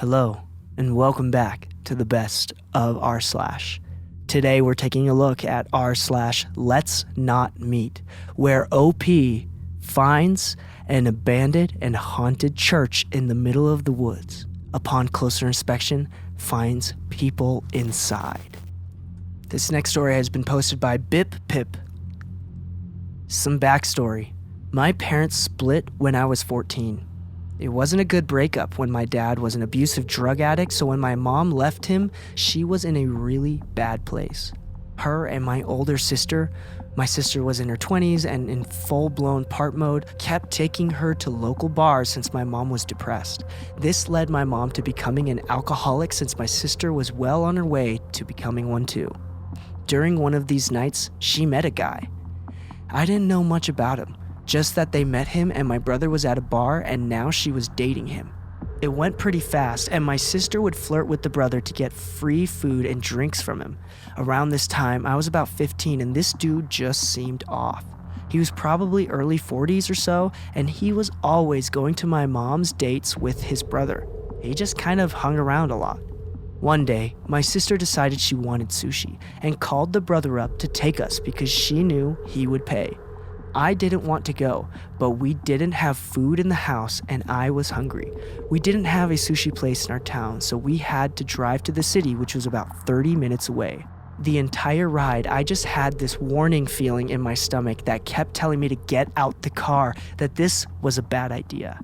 Hello, and welcome back to the best of Rslash. Today we're taking a look at Rslash Let's Not Meet, where OP finds an abandoned and haunted church in the middle of the woods. Upon closer inspection, finds people inside. This next story has been posted by Bip Pip. Some backstory. My parents split when I was 14. It wasn't a good breakup when my dad was an abusive drug addict, so when my mom left him, she was in a really bad place. Her and my older sister, my sister was in her 20s and in full-blown part mode, kept taking her to local bars since my mom was depressed. This led my mom to becoming an alcoholic since my sister was well on her way to becoming one too. During one of these nights, she met a guy. I didn't know much about him. Just that they met him and my brother was at a bar and now she was dating him. It went pretty fast and my sister would flirt with the brother to get free food and drinks from him. Around this time, I was about 15 and this dude just seemed off. He was probably early 40s or so and he was always going to my mom's dates with his brother. He just kind of hung around a lot. One day, my sister decided she wanted sushi and called the brother up to take us because she knew he would pay. I didn't want to go, but we didn't have food in the house and I was hungry. We didn't have a sushi place in our town, so we had to drive to the city, which was about 30 minutes away. The entire ride, I just had this warning feeling in my stomach that kept telling me to get out the car, that this was a bad idea.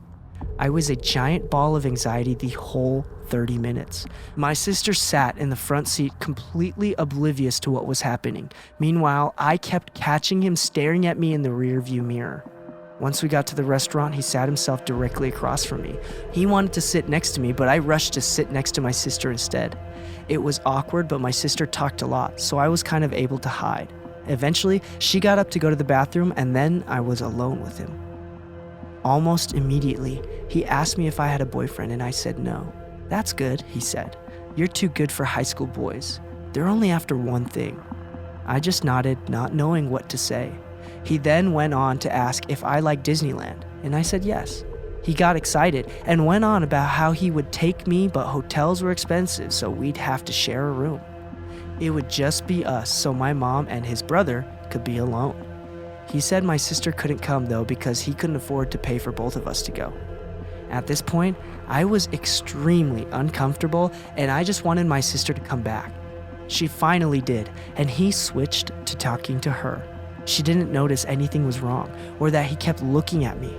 I was a giant ball of anxiety the whole 30 minutes. My sister sat in the front seat completely oblivious to what was happening. Meanwhile, I kept catching him staring at me in the rearview mirror. Once we got to the restaurant, he sat himself directly across from me. He wanted to sit next to me, but I rushed to sit next to my sister instead. It was awkward, but my sister talked a lot, so I was kind of able to hide. Eventually, she got up to go to the bathroom, and then I was alone with him. Almost immediately, he asked me if I had a boyfriend, and I said no. "That's good," he said. "You're too good for high school boys. They're only after one thing." I just nodded, not knowing what to say. He then went on to ask if I liked Disneyland, and I said yes. He got excited and went on about how he would take me, but hotels were expensive, so we'd have to share a room. It would just be us, so my mom and his brother could be alone. He said my sister couldn't come though because he couldn't afford to pay for both of us to go. At this point, I was extremely uncomfortable and I just wanted my sister to come back. She finally did, and he switched to talking to her. She didn't notice anything was wrong or that he kept looking at me.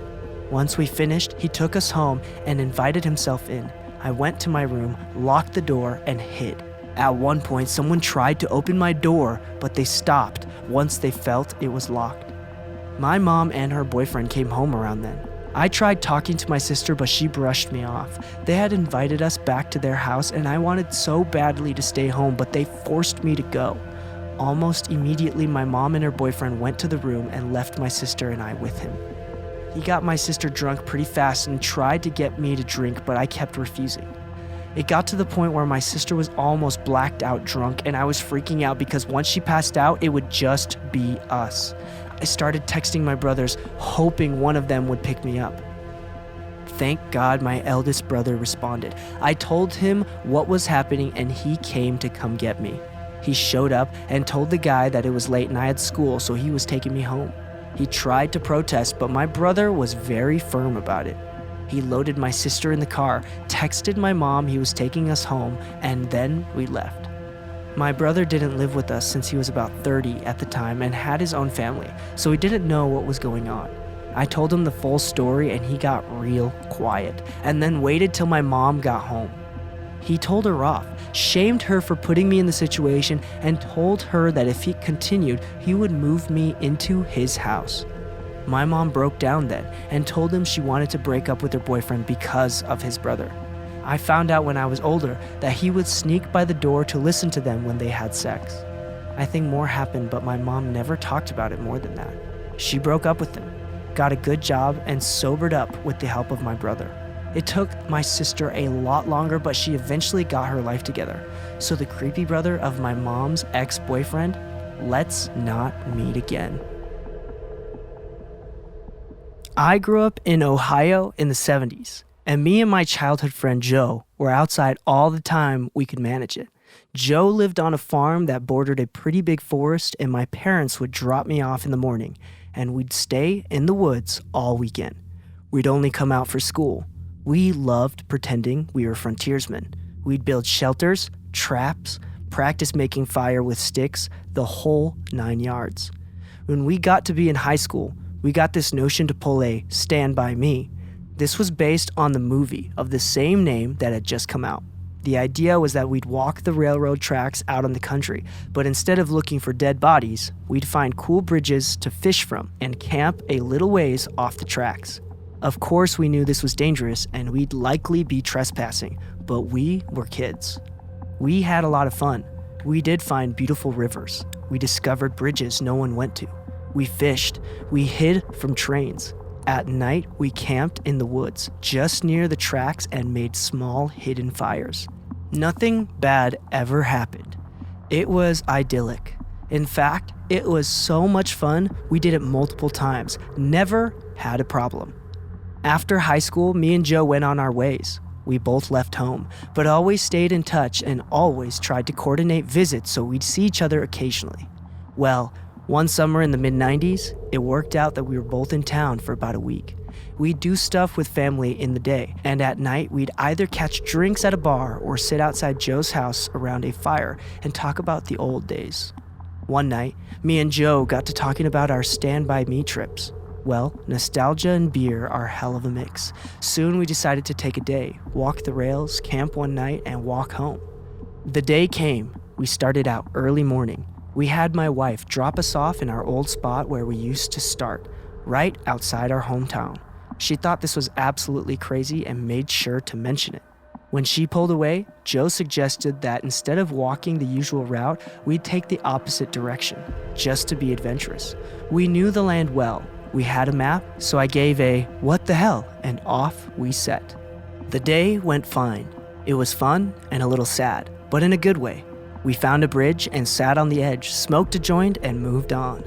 Once we finished, he took us home and invited himself in. I went to my room, locked the door, and hid. At one point, someone tried to open my door, but they stopped once they felt it was locked. My mom and her boyfriend came home around then. I tried talking to my sister, but she brushed me off. They had invited us back to their house, and I wanted so badly to stay home, but they forced me to go. Almost immediately, my mom and her boyfriend went to the room and left my sister and I with him. He got my sister drunk pretty fast and tried to get me to drink, but I kept refusing. It got to the point where my sister was almost blacked out drunk, and I was freaking out because once she passed out, it would just be us. I started texting my brothers, hoping one of them would pick me up. Thank God my eldest brother responded. I told him what was happening and he came to come get me. He showed up and told the guy that it was late and I had school, so he was taking me home. He tried to protest, but my brother was very firm about it. He loaded my sister in the car, texted my mom he was taking us home, and then we left. My brother didn't live with us since he was about 30 at the time and had his own family, so he didn't know what was going on. I told him the full story and he got real quiet, and then waited till my mom got home. He told her off, shamed her for putting me in the situation, and told her that if he continued, he would move me into his house. My mom broke down then and told him she wanted to break up with her boyfriend because of his brother. I found out when I was older that he would sneak by the door to listen to them when they had sex. I think more happened, but my mom never talked about it more than that. She broke up with him, got a good job, and sobered up with the help of my brother. It took my sister a lot longer, but she eventually got her life together. So the creepy brother of my mom's ex-boyfriend, let's not meet again. I grew up in Ohio in the 70s. And me and my childhood friend Joe were outside all the time we could manage it. Joe lived on a farm that bordered a pretty big forest, and my parents would drop me off in the morning, and we'd stay in the woods all weekend. We'd only come out for school. We loved pretending we were frontiersmen. We'd build shelters, traps, practice making fire with sticks, the whole 9 yards. When we got to be in high school, we got this notion to pull a Stand By Me. This was based on the movie of the same name that had just come out. The idea was that we'd walk the railroad tracks out on the country, but instead of looking for dead bodies, we'd find cool bridges to fish from and camp a little ways off the tracks. Of course, we knew this was dangerous and we'd likely be trespassing, but we were kids. We had a lot of fun. We did find beautiful rivers. We discovered bridges no one went to. We fished. We hid from trains. At night, we camped in the woods just near the tracks and made small hidden fires. Nothing bad ever happened. It was idyllic. In fact, it was so much fun, we did it multiple times. Never had a problem. After high school, me and Joe went on our ways. We both left home, but always stayed in touch and always tried to coordinate visits so we'd see each other occasionally. Well, one summer in the mid-90s, it worked out that we were both in town for about a week. We'd do stuff with family in the day, and at night we'd either catch drinks at a bar or sit outside Joe's house around a fire and talk about the old days. One night, me and Joe got to talking about our Stand By Me trips. Well, nostalgia and beer are a hell of a mix. Soon we decided to take a day, walk the rails, camp one night, and walk home. The day came. We started out early morning. We had my wife drop us off in our old spot where we used to start, right outside our hometown. She thought this was absolutely crazy and made sure to mention it. When she pulled away, Joe suggested that instead of walking the usual route, we'd take the opposite direction, just to be adventurous. We knew the land well. We had a map, so I gave a "what the hell," and off we set. The day went fine. It was fun and a little sad, but in a good way. We found a bridge and sat on the edge, smoked a joint, and moved on.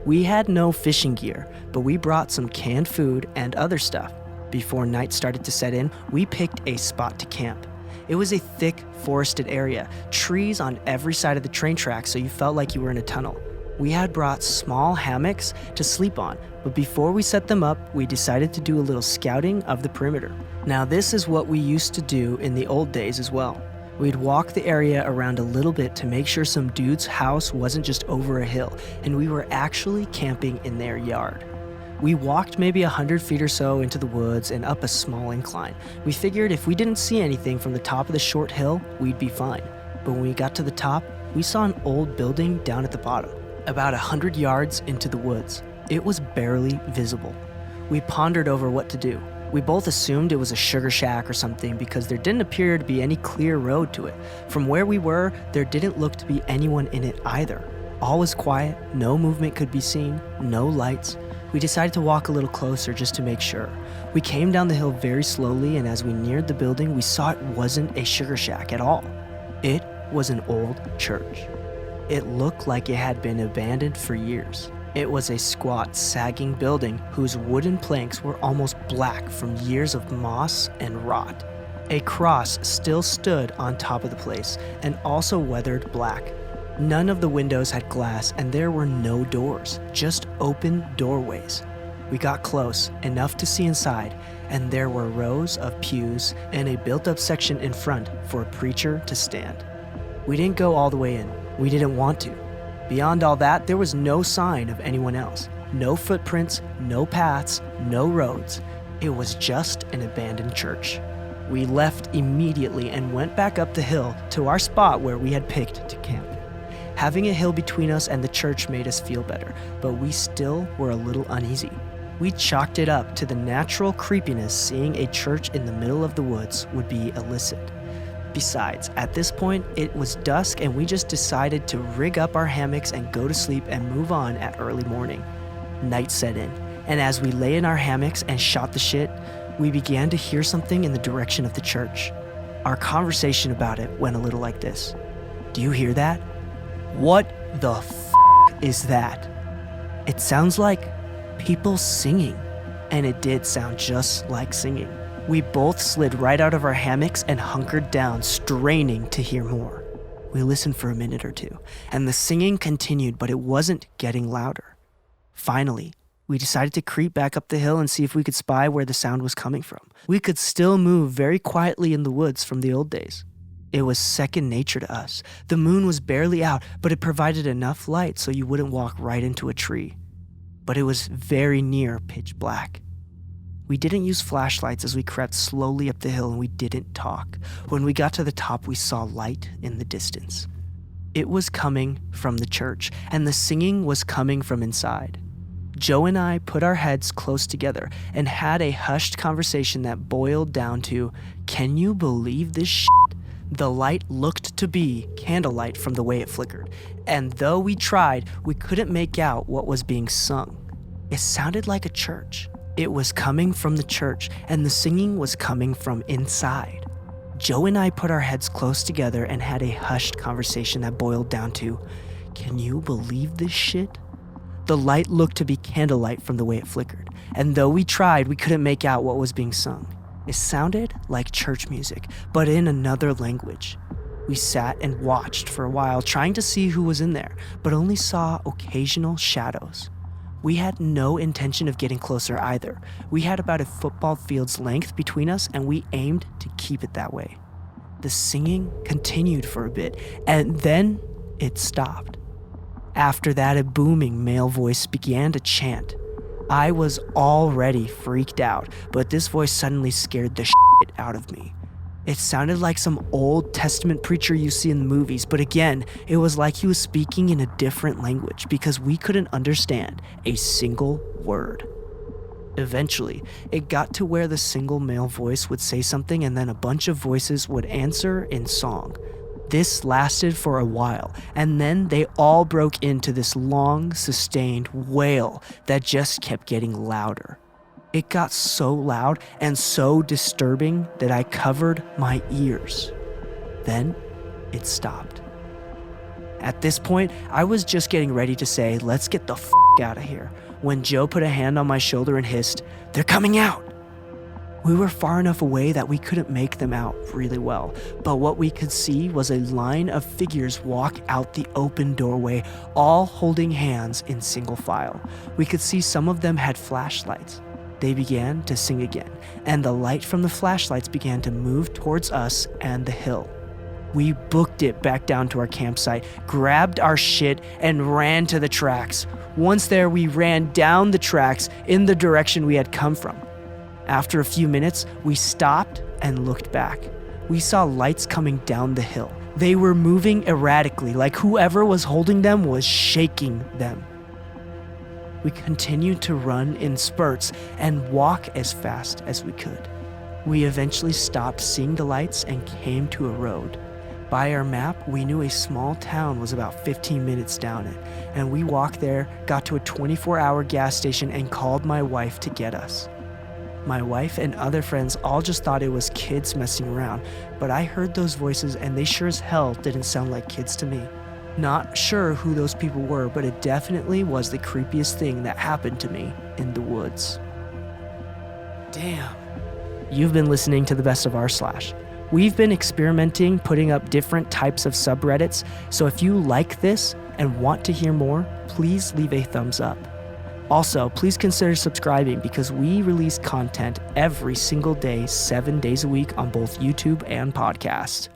We had no fishing gear, but we brought some canned food and other stuff. Before night started to set in, we picked a spot to camp. It was a thick, forested area, trees on every side of the train track so you felt like you were in a tunnel. We had brought small hammocks to sleep on, but before we set them up, we decided to do a little scouting of the perimeter. Now this is what we used to do in the old days as well. We'd walk the area around a little bit to make sure some dude's house wasn't just over a hill, and we were actually camping in their yard. We walked maybe 100 feet or so into the woods and up a small incline. We figured if we didn't see anything from the top of the short hill, we'd be fine. But when we got to the top, we saw an old building down at the bottom, about 100 yards into the woods. It was barely visible. We pondered over what to do. We both assumed it was a sugar shack or something because there didn't appear to be any clear road to it. From where we were, there didn't look to be anyone in it either. All was quiet, no movement could be seen, no lights. We decided to walk a little closer just to make sure. We came down the hill very slowly, and as we neared the building, we saw it wasn't a sugar shack at all. It was an old church. It looked like it had been abandoned for years. It was a squat, sagging building whose wooden planks were almost black from years of moss and rot. A cross still stood on top of the place and also weathered black. None of the windows had glass and there were no doors, just open doorways. We got close, enough to see inside, and there were rows of pews and a built-up section in front for a preacher to stand. We didn't go all the way in. We didn't want to. Beyond all that, there was no sign of anyone else. No footprints, no paths, no roads. It was just an abandoned church. We left immediately and went back up the hill to our spot where we had picked to camp. Having a hill between us and the church made us feel better, but we still were a little uneasy. We chalked it up to the natural creepiness seeing a church in the middle of the woods would be illicit. Besides, at this point, it was dusk and we just decided to rig up our hammocks and go to sleep and move on at early morning. Night set in, and as we lay in our hammocks and shot the shit, we began to hear something in the direction of the church. Our conversation about it went a little like this. "Do you hear that? What the f*** is that?" "It sounds like people singing." And it did sound just like singing. We both slid right out of our hammocks and hunkered down, straining to hear more. We listened for a minute or two, and the singing continued, but it wasn't getting louder. Finally, we decided to creep back up the hill and see if we could spy where the sound was coming from. We could still move very quietly in the woods from the old days. It was second nature to us. The moon was barely out, but it provided enough light so you wouldn't walk right into a tree. But it was very near pitch black. We didn't use flashlights as we crept slowly up the hill, and we didn't talk. When we got to the top, we saw light in the distance. It was coming from the church, and the singing was coming from inside. Joe and I put our heads close together and had a hushed conversation that boiled down to, "Can you believe this shit?" The light looked to be candlelight from the way it flickered, and though we tried, we couldn't make out what was being sung. It sounded like a church. It was coming from the church, and the singing was coming from inside. Joe and I put our heads close together and had a hushed conversation that boiled down to, "Can you believe this shit?" The light looked to be candlelight from the way it flickered, and though we tried, we couldn't make out what was being sung. It sounded like church music, but in another language. We sat and watched for a while, trying to see who was in there, but only saw occasional shadows. We had no intention of getting closer either. We had about a football field's length between us, and we aimed to keep it that way. The singing continued for a bit, and then it stopped. After that, a booming male voice began to chant. I was already freaked out, but this voice suddenly scared the shit out of me. It sounded like some Old Testament preacher you see in the movies, but again, it was like he was speaking in a different language because we couldn't understand a single word. Eventually, it got to where the single male voice would say something and then a bunch of voices would answer in song. This lasted for a while, and then they all broke into this long, sustained wail that just kept getting louder. It got so loud and so disturbing that I covered my ears. Then it stopped. At this point, I was just getting ready to say, "Let's get the f*** out of here," when Joe put a hand on my shoulder and hissed, "They're coming out!" We were far enough away that we couldn't make them out really well, but what we could see was a line of figures walk out the open doorway, all holding hands in single file. We could see some of them had flashlights. They began to sing again, and the light from the flashlights began to move towards us and the hill. We booked it back down to our campsite, grabbed our shit, and ran to the tracks. Once there, we ran down the tracks in the direction we had come from. After a few minutes, we stopped and looked back. We saw lights coming down the hill. They were moving erratically, like whoever was holding them was shaking them. We continued to run in spurts and walk as fast as we could. We eventually stopped seeing the lights and came to a road. By our map, we knew a small town was about 15 minutes down it, and we walked there, got to a 24-hour gas station, and called my wife to get us. My wife and other friends all just thought it was kids messing around, but I heard those voices and they sure as hell didn't sound like kids to me. Not sure who those people were, but it definitely was the creepiest thing that happened to me in the woods. Damn. You've been listening to the best of Rslash. We've been experimenting, putting up different types of subreddits, so if you like this and want to hear more, please leave a thumbs up. Also, please consider subscribing because we release content every single day, 7 days a week on both YouTube and podcast.